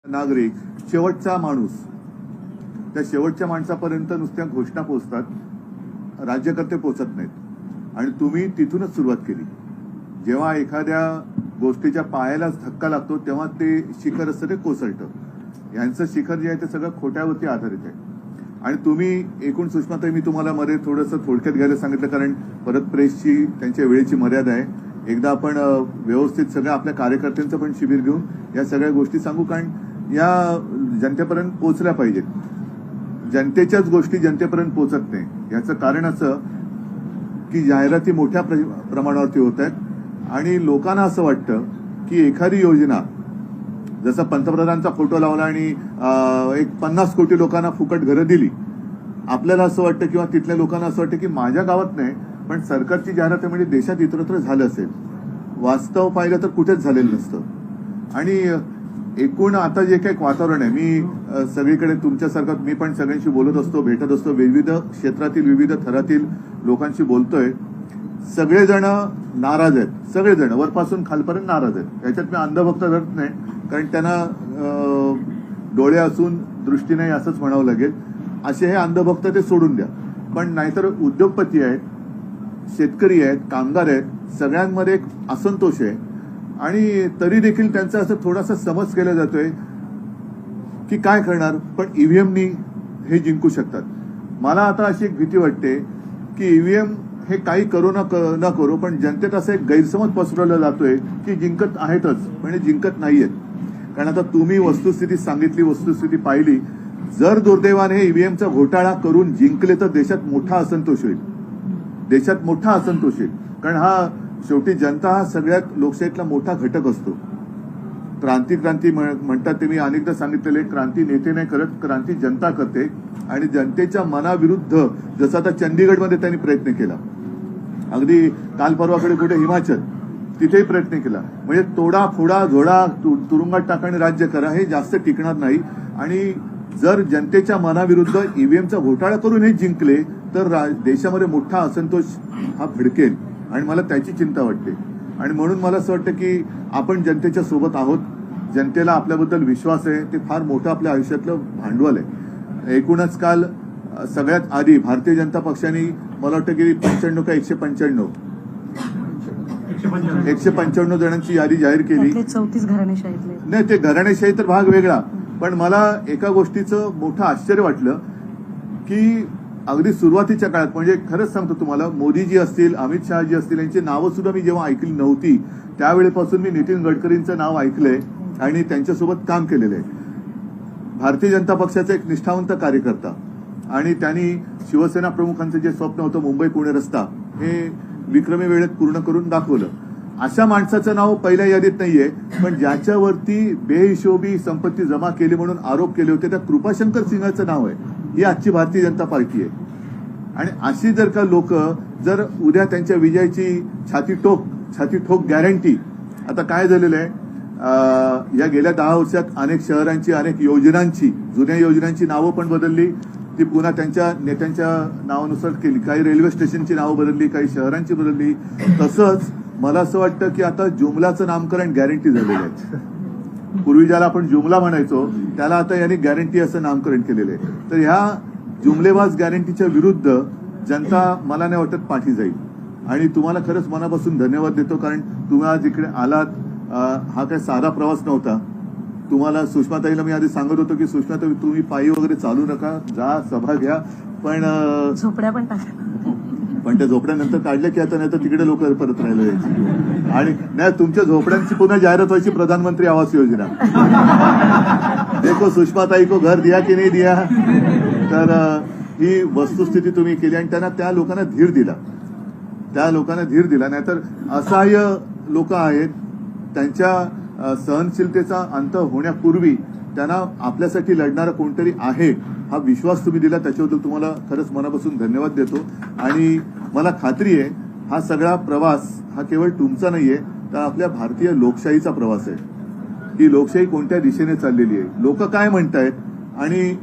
नागरिक शेवटचा माणूस, त्या शेवटच्या माणसापर्यंत नुसत्या घोषणा पोहोचतात, राज्यकर्ते पोहोचत नाहीत. आणि तुम्ही तिथूनच सुरुवात केली. जेव्हा एखाद्या गोष्टीच्या पायालाच धक्का लागतो तेव्हा ते शिखर असतं ते कोसळतं. यांचं शिखर जे आहे ते सगळं खोट्यावरती आधारित आहे. आणि तुम्ही एकूण सुषमाताई, मी तुम्हाला मध्ये थोडंसं थोडक्यात घ्यायला सांगितलं कारण परत प्रेसची त्यांच्या वेळेची मर्यादा आहे. एकदा आपण व्यवस्थित सगळ्या आपल्या कार्यकर्त्यांचं पण शिबिर घेऊन या सगळ्या गोष्टी सांगू, कारण या जनतेपर्यंत पोहोचल्या पाहिजेत. जनतेच्याच गोष्टी जनतेपर्यंत पोहोचत नाही. याचं कारण असं की जाहिराती मोठ्या प्रमाणावरती होत आहेत आणि लोकांना असं वाटतं की एखादी योजना, जसं पंतप्रधानांचा फोटो लावला आणि एक 50 कोटी लोकांना फुकट घरं दिली, आपल्याला असं वाटतं किंवा तिथल्या लोकांना असं वाटतं की माझ्या गावात नाही पण सरकारची जाहिरात म्हणजे देशात इतरत्र झालं असेल. वास्तव पाहिलं तर कुठेच झालेलं नसतं. आणि एकूण आता जे काही वातावरण आहे, मी सगळीकडे तुमच्यासारखं मी पण सगळ्यांशी बोलत असतो, भेटत असतो, विविध क्षेत्रातील विविध थरातील लोकांशी बोलतोय. सगळेजण नाराज आहेत, सगळेजण वरपासून खालपर्यंत नाराज आहेत. याच्यात मी अंधभक्त धरत नाही, कारण त्यांना डोळे असून दृष्टी नाही असंच म्हणावं लागेल. असे हे अंधभक्त ते सोडून द्या. पण नाहीतर उद्योगपती आहेत, शेतकरी आहेत, कामगार आहेत, सगळ्यांमध्ये एक असंतोष आहे. आणि तरी देखील त्यांचा असं थोडासा समज केला जातोय की काय करणार, पण ईव्हीएमनी हे जिंकू शकतात. मला आता अशी एक भीती वाटते की ईव्हीएम हे काही करू न करू, पण जनतेत असं एक गैरसमज पसरवला जातोय की जिंकत आहेतच, म्हणजे जिंकत नाहीयेत. कारण आता तुम्ही वस्तुस्थिती सांगितली, वस्तुस्थिती पाहिली. जर दुर्दैवाने ईव्हीएमचा घोटाळा करून जिंकले तर देशात मोठा असंतोष होईल, देशात मोठा असंतोष होईल. कारण हा शेवटी जनता हा सगळ्यात लोकशाहीतला मोठा घटक असतो. क्रांती म्हणतात ते मी अनेकदा सांगितलेले, क्रांती नेते नाही करत, क्रांती जनता करते. आणि जनतेच्या मनाविरुद्ध जसं आता चंदीगडमध्ये त्यांनी प्रयत्न केला, अगदी काल परवाकडे कुठे हिमाचल, तिथेही प्रयत्न केला. म्हणजे तोडा फोडा झोडा तुरुंगात टाकाने राज्य करा, हे जास्त टिकणार नाही. आणि जर जनतेच्या मनाविरुद्ध ईव्हीएमचा घोटाळा करून हे जिंकले तर देशामध्ये मोठा असंतोष हा भडकेल आणि मला त्याची चिंता वाटते. आणि म्हणून मला असं वाटतं की आपण जनतेच्या सोबत आहोत, जनतेला आपल्याबद्दल विश्वास आहे. ते फार मोठं आपल्या आयुष्यातलं भांडवल आहे. एकूणच काल सगळ्यात आधी भारतीय जनता पक्षाने मला वाटतं की 95 का 155 जणांची यादी जाहीर केली. 34 घराणेशाहीतले नाही, ते घराणेशाही तर भाग वेगळा. पण मला एका गोष्टीचं मोठं आश्चर्य वाटलं की अगदी सुरुवातीच्या काळात, म्हणजे खरंच सांगतो तुम्हाला, मोदीजी असतील, अमित शहाजी असतील, यांची नावं सुद्धा मी जेव्हा ऐकली नव्हती त्यावेळेपासून मी नितीन गडकरींचं नाव ऐकलंय आणि त्यांच्यासोबत काम केलेलं आहे. भारतीय जनता पक्षाचा एक निष्ठावंत कार्यकर्ता, आणि त्यांनी शिवसेना प्रमुखांचं जे स्वप्न होतं मुंबई पुणे रस्ता, हे विक्रमी वेळेत पूर्ण करून दाखवलं. अशा माणसाचं नाव पहिल्या यादीत नाहीये. पण ज्याच्यावरती बेहिशोबी संपत्ती जमा केली म्हणून आरोप केले होते त्या कृपाशंकर सिंहाचं नाव आहे. ही आजची भारतीय जनता पार्टी आहे. आणि अशी जर का लोक जर उद्या त्यांच्या विजयाची छाती ठोक गॅरंटी, आता काय झालेलं आहे, या गेल्या 10 वर्षात अनेक शहरांची, अनेक योजनांची, जुन्या योजनांची नावं पण बदलली, ती पुन्हा त्यांच्या नेत्यांच्या नावानुसार केली. काही रेल्वे स्टेशनची नावं बदलली, काही शहरांची बदलली. तसंच मला असं वाटतं की आता जुमलाचं नामकरण गॅरंटी झालेलं आहे. पूर्वी ज्याला आपण जुमला म्हणायचो त्याला आता यांनी गॅरंटी असं नामकरण केलेलं आहे. तर ह्या जुमलेबाज गॅरंटीच्या विरुद्ध जनता मला नाही वाटत पाठी जाईल. आणि तुम्हाला खरंच मनापासून धन्यवाद देतो, कारण तुम्ही आज इकडे आलात. हा काही साधा प्रवास नव्हता. तुम्हाला सुषमाताईला मी आधी सांगत होतो की सुषमाताई तुम्ही पायी वगैरे चालू नका, जा सभा घ्या, पण झोपड्या पण टाका. पण त्या झोपड्यानंतर काढल्या की आता नाही तर तिकडे लोक परत राहिले जायचे. आणि नाही, तुमच्या झोपड्यांची पुन्हा जाहिरात व्हायची, प्रधानमंत्री आवास योजना. देखो सुषमाताई को घर दिया की नाही दिया. तर ही वस्तुस्थिती तुम्ही केली आणि त्यांना त्या लोकांना धीर दिला. नाहीतर असहाय्य लोक आहेत, त्यांच्या सहनशीलतेचा अंत होण्यापूर्वी त्यांना आपल्यासाठी लढणारा कोणतरी आहे हा विश्वास तुम्ही दिला, त्याच्याबद्दल तुम्हाला खरंच मनापासून धन्यवाद देतो. आणि मला खात्री आहे हा सगळा प्रवास हा केवळ तुमचा नाहीये, तर आपल्या भारतीय लोकशाहीचा प्रवास आहे. ही लोकशाही कोणत्या दिशेने चाललेली आहे, लोक काय म्हणतायत आणि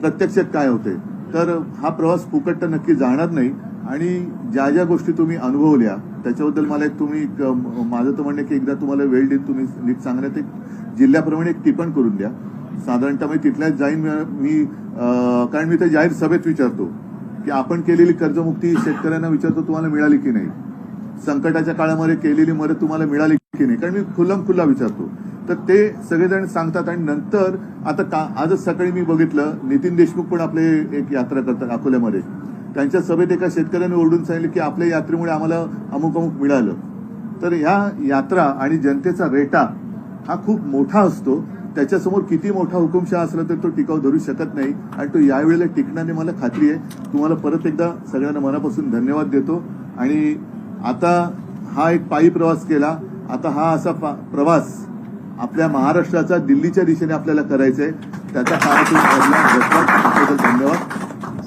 प्रत्यक्षात काय होते. तर हा प्रवास फुकट तर नक्की जाणार नाही. आणि ज्या ज्या गोष्टी तुम्ही अनुभवल्या त्याच्याबद्दल मला एक माझं तर म्हणणं की एकदा तुम्हाला वेळ देऊन तुम्ही नीट सांगण्यात एक जिल्ह्याप्रमाणे एक टिप्पण करून द्या. साधारणतः मी तिथल्याच जाईन मी कारण मी ते जाहीर सभेत विचारतो की आपण केलेली कर्जमुक्ती शेतकऱ्यांना विचारतो तुम्हाला मिळाली की नाही, संकटाच्या काळामध्ये केलेली मदत तुम्हाला मिळाली की नाही, कारण मी खुल्ला विचारतो. तर ते सगळेजण सांगतात. आणि नंतर आता आजच सकाळी मी बघितलं नितीन देशमुख पण आपले एक यात्रा करतात अकोल्यामध्ये. त्यांच्या सभेत एका शेतकऱ्याने ओरडून सांगितलं की आपल्या यात्रेमुळे आम्हाला अमुक अमुक मिळालं. तर ह्या यात्रा आणि जनतेचा रेटा हा खूप मोठा असतो. त्याच्यासमोर किती मोठा हुकुमशहा असला तर तो टिकाव धरू शकत नाही आणि तो यावेळेला टिकण्याने मला खात्री आहे. तुम्हाला परत एकदा सगळ्यांना मनापासून धन्यवाद देतो. आणि आता हा एक पायी प्रवास केला, आता हा असा प्रवास आपल्या महाराष्ट्राचा दिल्लीच्या दिशेने आपल्याला करायचा आहे. त्याचा काळातून धन्यवाद.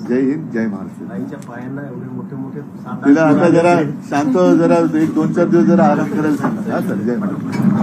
जय हिंद, जय महाराष्ट्र. आईच्या पायांना एवढे मोठे मोठे तिला आता जरा शांत, जरा एक 2-4 दिवस जरा आराम करायला सांगा. हा सर, जय महाराष्ट्र.